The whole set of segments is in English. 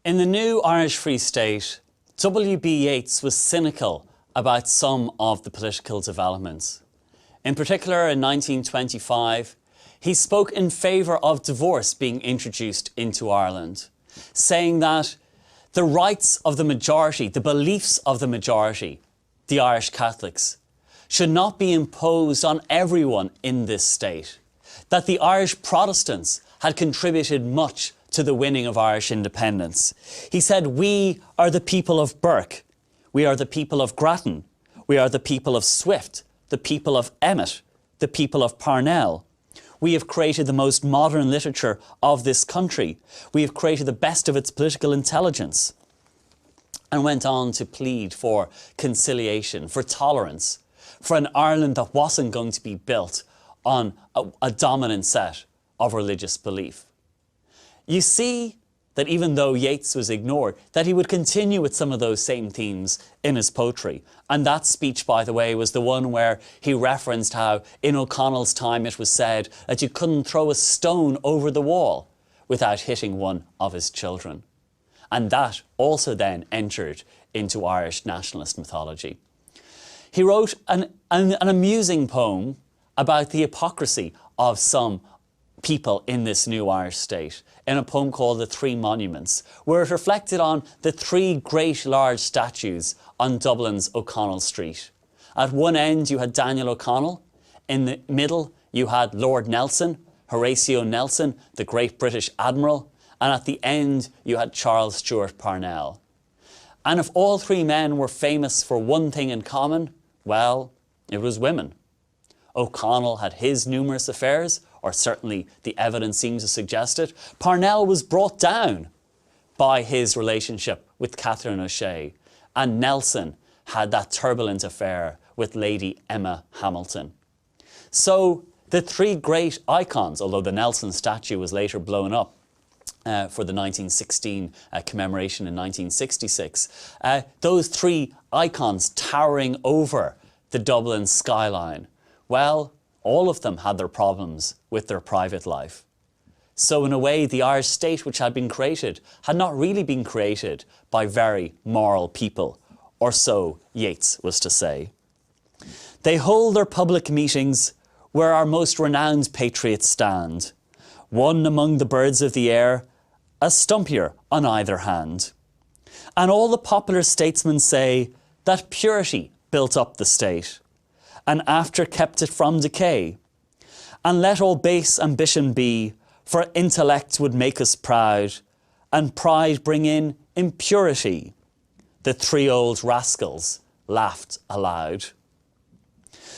In the new Irish Free State, W.B. Yeats was cynical about some of the political developments. In particular, in 1925, he spoke in favour of divorce being introduced into Ireland, saying that the rights of the majority, the beliefs of the majority, the Irish Catholics, should not be imposed on everyone in this state, that the Irish Protestants had contributed much to the winning of Irish independence. He said, "We are the people of Burke, we are the people of Grattan, we are the people of Swift, the people of Emmet, the people of Parnell. We have created the most modern literature of this country. We have created the best of its political intelligence." And went on to plead for conciliation, for tolerance, for an Ireland that wasn't going to be built on a dominant set of religious belief. You see that even though Yeats was ignored, that he would continue with some of those same themes in his poetry. And that speech, by the way, was the one where he referenced how in O'Connell's time it was said that you couldn't throw a stone over the wall without hitting one of his children. And that also then entered into Irish nationalist mythology. He wrote an amusing poem about the hypocrisy of some people in this new Irish state, in a poem called The Three Monuments, where it reflected on the three great large statues on Dublin's O'Connell Street. At one end you had Daniel O'Connell, in the middle you had Lord Nelson, Horatio Nelson, the great British Admiral, and at the end you had Charles Stewart Parnell. And if all three men were famous for one thing in common, well, it was women. O'Connell had his numerous affairs, or certainly the evidence seems to suggest it. Parnell was brought down by his relationship with Catherine O'Shea, and Nelson had that turbulent affair with Lady Emma Hamilton. So the three great icons, although the Nelson statue was later blown up for the 1916 commemoration in 1966, those three icons towering over the Dublin skyline, well, all of them had their problems with their private life. So in a way, the Irish state which had been created had not really been created by very moral people, or so Yeats was to say. They hold their public meetings where our most renowned patriots stand, one among the birds of the air, a stumpier on either hand. And all the popular statesmen say that purity built up the state, and after kept it from decay. And let all base ambition be, for intellect would make us proud, and pride bring in impurity. The three old rascals laughed aloud.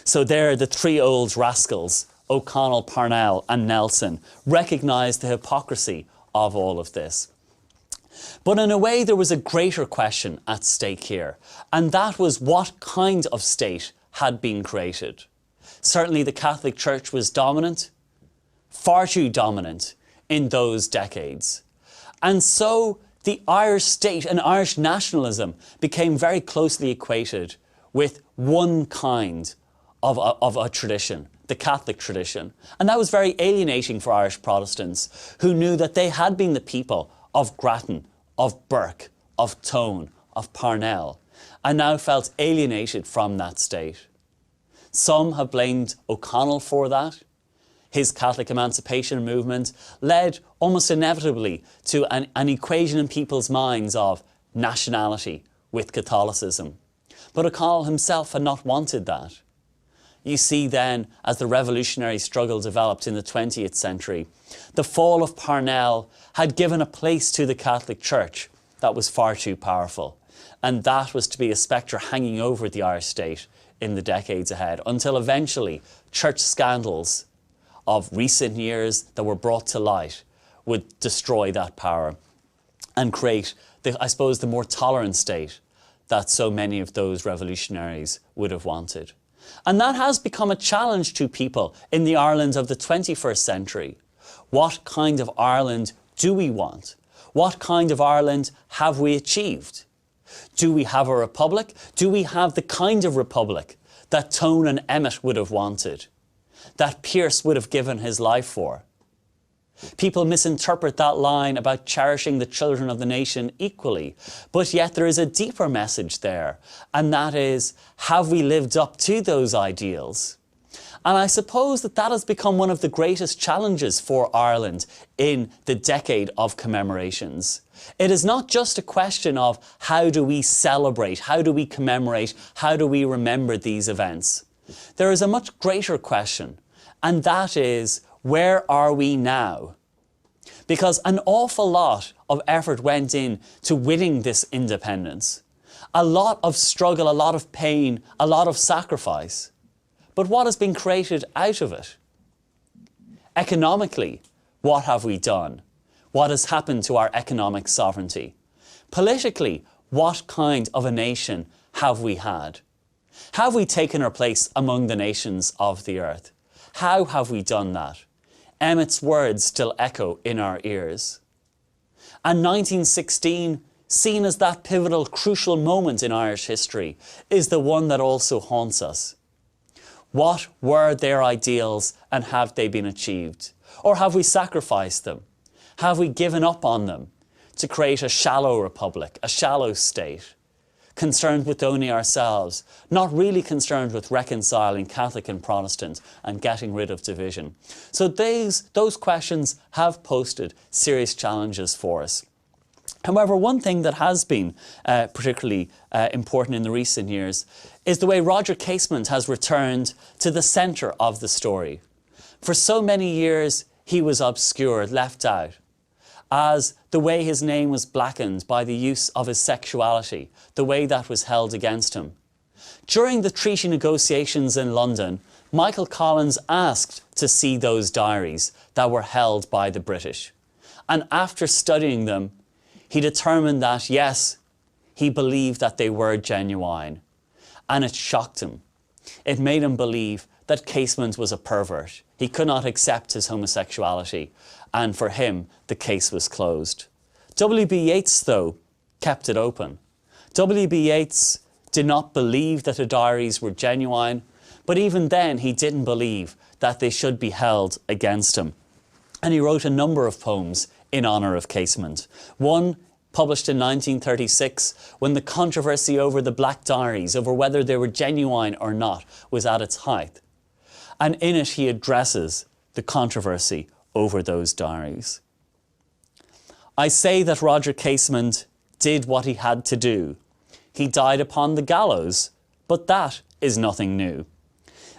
So there, the three old rascals, O'Connell, Parnell and Nelson, recognised the hypocrisy of all of this. But in a way, there was a greater question at stake here, and that was what kind of state had been created. Certainly the Catholic Church was dominant, far too dominant in those decades. And so the Irish state and Irish nationalism became very closely equated with one kind of a tradition, the Catholic tradition. And that was very alienating for Irish Protestants, who knew that they had been the people of Grattan, of Burke, of Tone, of Parnell, and now felt alienated from that state. Some have blamed O'Connell for that. His Catholic emancipation movement led almost inevitably to an equation in people's minds of nationality with Catholicism. But O'Connell himself had not wanted that. You see then, as the revolutionary struggle developed in the 20th century, the fall of Parnell had given a place to the Catholic Church that was far too powerful. And that was to be a spectre hanging over the Irish state in the decades ahead, until eventually church scandals of recent years that were brought to light would destroy that power and create, I suppose, the more tolerant state that so many of those revolutionaries would have wanted. And that has become a challenge to people in the Ireland of the 21st century. What kind of Ireland do we want? What kind of Ireland have we achieved? Do we have a republic? Do we have the kind of republic that Tone and Emmet would have wanted, that Pearse would have given his life for? People misinterpret that line about cherishing the children of the nation equally, but yet there is a deeper message there, and that is, have we lived up to those ideals? And I suppose that that has become one of the greatest challenges for Ireland in the decade of commemorations. It is not just a question of how do we celebrate, how do we commemorate, how do we remember these events. There is a much greater question, and that is, where are we now? Because an awful lot of effort went in to winning this independence. A lot of struggle, a lot of pain, a lot of sacrifice. But what has been created out of it? Economically, what have we done? What has happened to our economic sovereignty? Politically, what kind of a nation have we had? Have we taken our place among the nations of the earth? How have we done that? Emmet's words still echo in our ears. And 1916, seen as that pivotal, crucial moment in Irish history, is the one that also haunts us. What were their ideals and have they been achieved? Or have we sacrificed them? Have we given up on them to create a shallow republic, a shallow state, concerned with only ourselves, not really concerned with reconciling Catholic and Protestant and getting rid of division? So those questions have posed serious challenges for us. However, one thing that has been particularly important in the recent years is the way Roger Casement has returned to the centre of the story. For so many years, he was obscured, left out, as the way his name was blackened by the use of his sexuality, the way that was held against him. During the treaty negotiations in London, Michael Collins asked to see those diaries that were held by the British. And after studying them, he determined that, yes, he believed that they were genuine. And it shocked him. It made him believe that Casement was a pervert. He could not accept his homosexuality. And for him, the case was closed. W.B. Yeats, though, kept it open. W.B. Yeats did not believe that the diaries were genuine, but even then he didn't believe that they should be held against him. And he wrote a number of poems in honour of Casement. One published in 1936, when the controversy over the Black Diaries, over whether they were genuine or not, was at its height. And in it he addresses the controversy over those diaries. I say that Roger Casement did what he had to do. He died upon the gallows, but that is nothing new.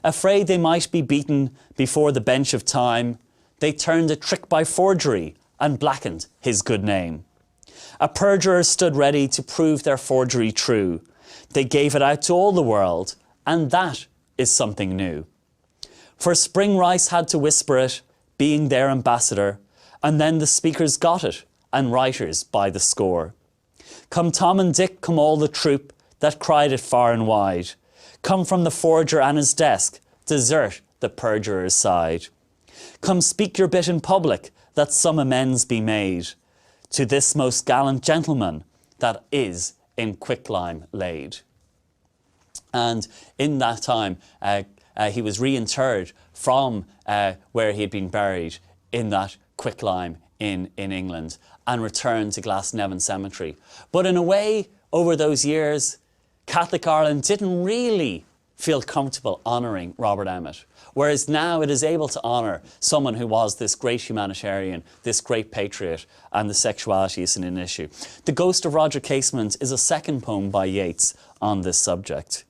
Afraid they might be beaten before the bench of time, they turned a trick by forgery and blackened his good name. A perjurer stood ready to prove their forgery true. They gave it out to all the world, and that is something new. For Spring Rice had to whisper it, being their ambassador, and then the speakers got it, and writers by the score. Come Tom and Dick, come all the troop that cried it far and wide. Come from the forger and his desk, desert the perjurer's side. Come speak your bit in public, that some amends be made to this most gallant gentleman that is in quicklime laid. And in that time, he was reinterred from where he had been buried in that quicklime in England and returned to Glasnevin Cemetery. But in a way, over those years, Catholic Ireland didn't really feel comfortable honouring Robert Emmet, whereas now it is able to honour someone who was this great humanitarian, this great patriot, and the sexuality isn't an issue. The Ghost of Roger Casement is a second poem by Yeats on this subject.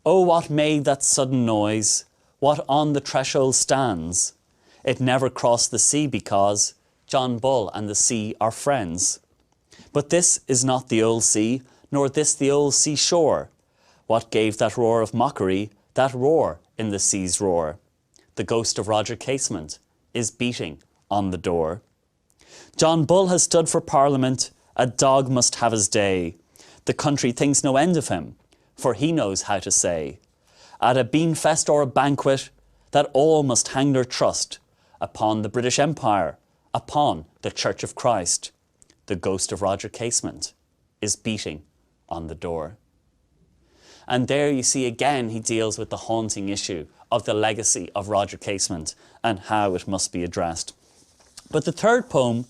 Oh, what made that sudden noise? What on the threshold stands? It never crossed the sea because John Bull and the sea are friends. But this is not the old sea, nor this the old sea shore. What gave that roar of mockery, that roar in the sea's roar? The ghost of Roger Casement is beating on the door. John Bull has stood for Parliament, a dog must have his day. The country thinks no end of him, for he knows how to say, at a beanfest or a banquet, that all must hang their trust upon the British Empire, upon the Church of Christ. The ghost of Roger Casement is beating on the door. And there you see again he deals with the haunting issue of the legacy of Roger Casement and how it must be addressed. But the third poem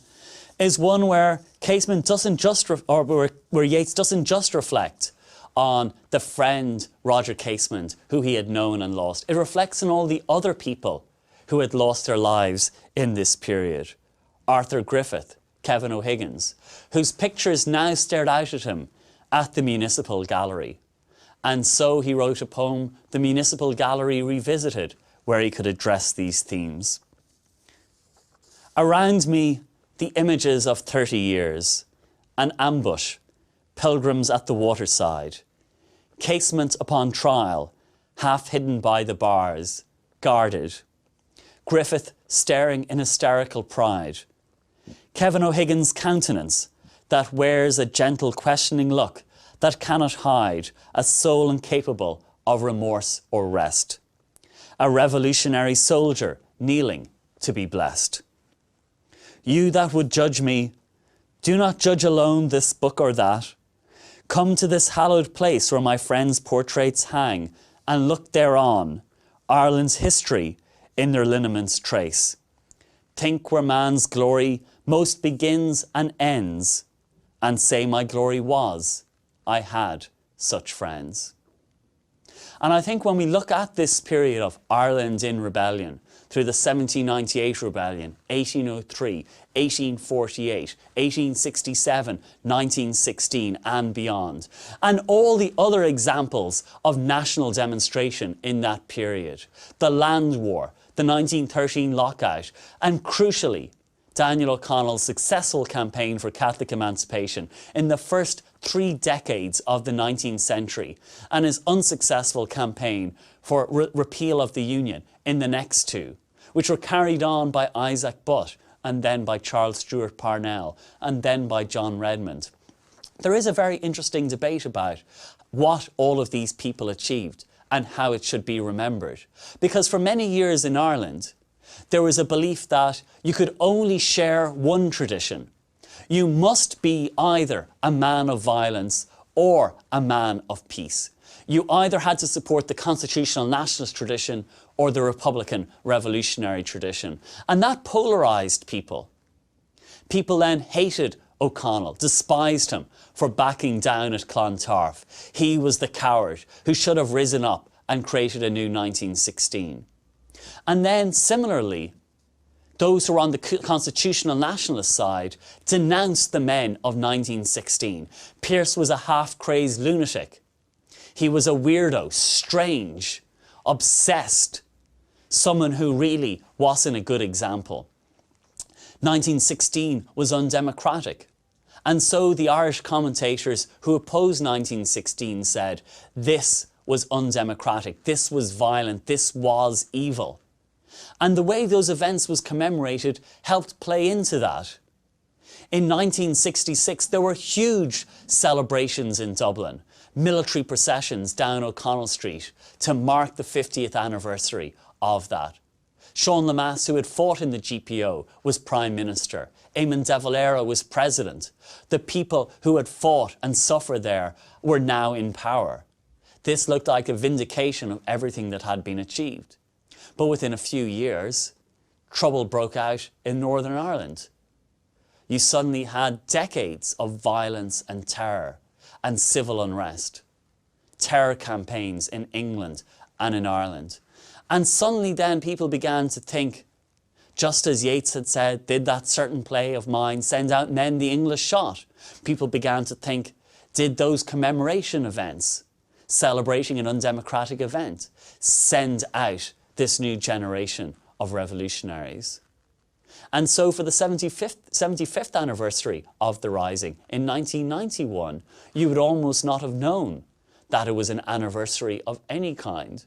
is one where Casement doesn't just, where Yeats doesn't just reflect on the friend Roger Casement, who he had known and lost. It reflects on all the other people who had lost their lives in this period. Arthur Griffith, Kevin O Higgins, whose pictures now stared out at him at the Municipal Gallery. And so he wrote a poem, The Municipal Gallery Revisited, where he could address these themes. Around me, the images of 30 years, an ambush, pilgrims at the waterside, Casement upon trial, half hidden by the bars, guarded, Griffith staring in hysterical pride, Kevin O Higgins' countenance that wears a gentle questioning look that cannot hide a soul incapable of remorse or rest, a revolutionary soldier kneeling to be blessed. You that would judge me, do not judge alone this book or that. Come to this hallowed place where my friends' portraits hang, and look thereon, Ireland's history in their lineaments trace. Think where man's glory most begins and ends, and say my glory was, I had such friends. And I think when we look at this period of Ireland in rebellion, through the 1798 rebellion, 1803, 1848, 1867, 1916 and beyond, and all the other examples of national demonstration in that period, the Land War, the 1913 lockout, and crucially, Daniel O'Connell's successful campaign for Catholic emancipation in the first 3 decades of the 19th century, and his unsuccessful campaign for repeal of the Union in the next 2, which were carried on by Isaac Butt, and then by Charles Stewart Parnell, and then by John Redmond. There is a very interesting debate about what all of these people achieved and how it should be remembered. Because for many years in Ireland, there was a belief that you could only share one tradition. You must be either a man of violence or a man of peace. You either had to support the constitutional nationalist tradition or the Republican revolutionary tradition. And that polarised people. People then hated O'Connell, despised him for backing down at Clontarf. He was the coward who should have risen up and created a new 1916. And then similarly, those who were on the constitutional nationalist side denounced the men of 1916. Pearse was a half-crazed lunatic. He was a weirdo, strange, obsessed, someone who really wasn't a good example. 1916 was undemocratic. And so the Irish commentators who opposed 1916 said, this was undemocratic, this was violent, this was evil. And the way those events was commemorated helped play into that. In 1966, there were huge celebrations in Dublin, military processions down O'Connell Street to mark the 50th anniversary of that. Sean Lemass, who had fought in the GPO, was Prime Minister. Eamon de Valera was President. The people who had fought and suffered there were now in power. This looked like a vindication of everything that had been achieved. But within a few years, trouble broke out in Northern Ireland. You suddenly had decades of violence and terror and civil unrest, terror campaigns in England and in Ireland. And suddenly then people began to think, just as Yeats had said, did that certain play of mine send out men the English shot? People began to think, did those commemoration events, celebrating an undemocratic event, send out this new generation of revolutionaries? And so for the 75th anniversary of the Rising in 1991, you would almost not have known that it was an anniversary of any kind.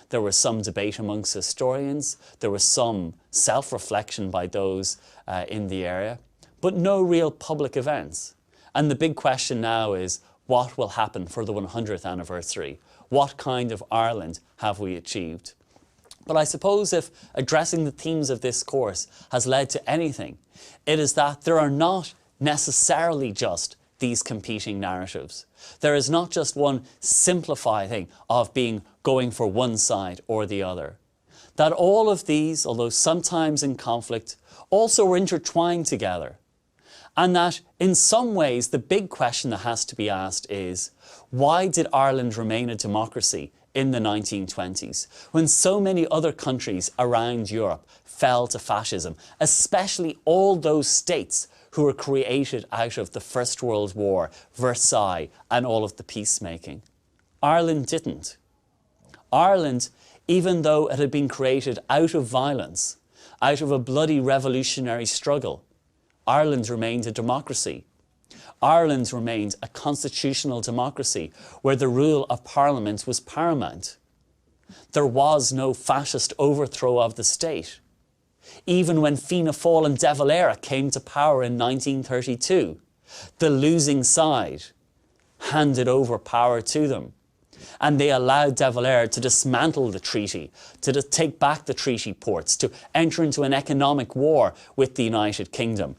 There was some debate amongst historians, there was some self-reflection by those in the area, but no real public events. And the big question now is, what will happen for the 100th anniversary? What kind of Ireland have we achieved? But I suppose if addressing the themes of this course has led to anything, it is that there are not necessarily just these competing narratives. There is not just one simplified thing of going for one side or the other. that all of these, although sometimes in conflict, also were intertwined together. And that in some ways the big question that has to be asked is, why did Ireland remain a democracy in the 1920s when so many other countries around Europe fell to fascism, especially all those states who were created out of the First World War, Versailles and all of the peacemaking? Ireland didn't. Ireland, even though it had been created out of violence, out of a bloody revolutionary struggle, Ireland remained a democracy. Ireland remained a constitutional democracy where the rule of Parliament was paramount. There was no fascist overthrow of the state. Even when Fianna Fáil and De Valera came to power in 1932, the losing side handed over power to them. And they allowed De Valera to dismantle the treaty, to take back the treaty ports, to enter into an economic war with the United Kingdom,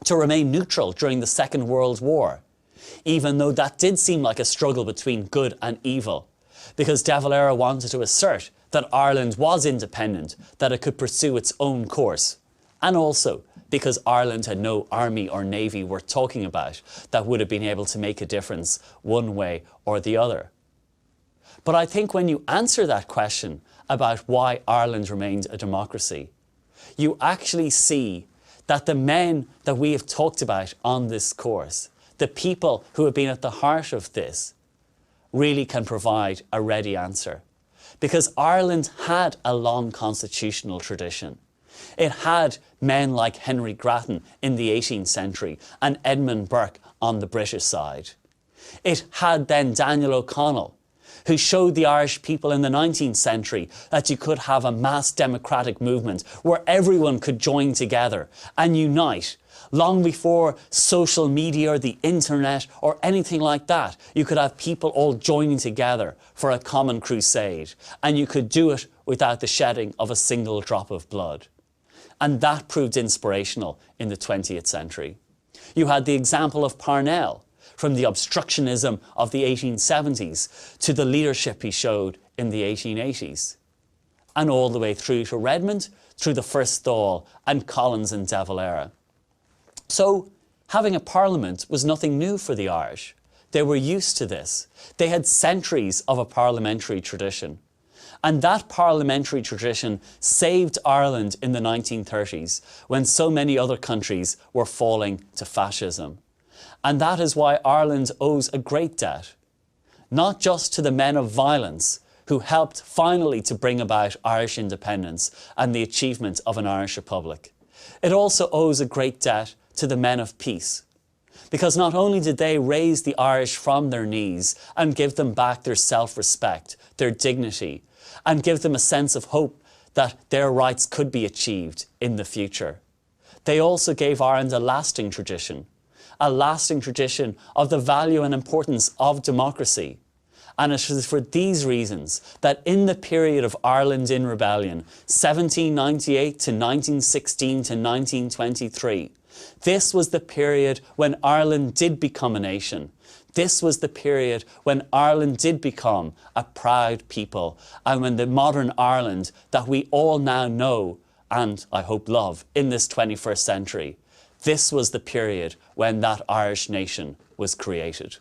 to remain neutral during the Second World War, even though that did seem like a struggle between good and evil, because De Valera wanted to assert that Ireland was independent, that it could pursue its own course, and also because Ireland had no army or navy worth talking about that would have been able to make a difference one way or the other. But I think when you answer that question about why Ireland remained a democracy, you actually see that the men that we have talked about on this course, the people who have been at the heart of this, really can provide a ready answer. Because Ireland had a long constitutional tradition. It had men like Henry Grattan in the 18th century and Edmund Burke on the British side. It had then Daniel O'Connell, who showed the Irish people in the 19th century that you could have a mass democratic movement where everyone could join together and unite. Long before social media or the internet or anything like that, you could have people all joining together for a common crusade, and you could do it without the shedding of a single drop of blood. And that proved inspirational in the 20th century. You had the example of Parnell, from the obstructionism of the 1870s to the leadership he showed in the 1880s. And all the way through to Redmond, through the First Dáil and Collins and De Valera. So having a parliament was nothing new for the Irish. They were used to this. They had centuries of a parliamentary tradition. And that parliamentary tradition saved Ireland in the 1930s when so many other countries were falling to fascism. And that is why Ireland owes a great debt, not just to the men of violence who helped finally to bring about Irish independence and the achievement of an Irish Republic. It also owes a great debt to the men of peace, because not only did they raise the Irish from their knees and give them back their self-respect, their dignity, and give them a sense of hope that their rights could be achieved in the future, they also gave Ireland a lasting tradition of the value and importance of democracy. And it is for these reasons that in the period of Ireland in rebellion, 1798 to 1916 to 1923, this was the period when Ireland did become a nation. This was the period when Ireland did become a proud people, and when the modern Ireland that we all now know and I hope love in this 21st century, this was the period when that Irish nation was created.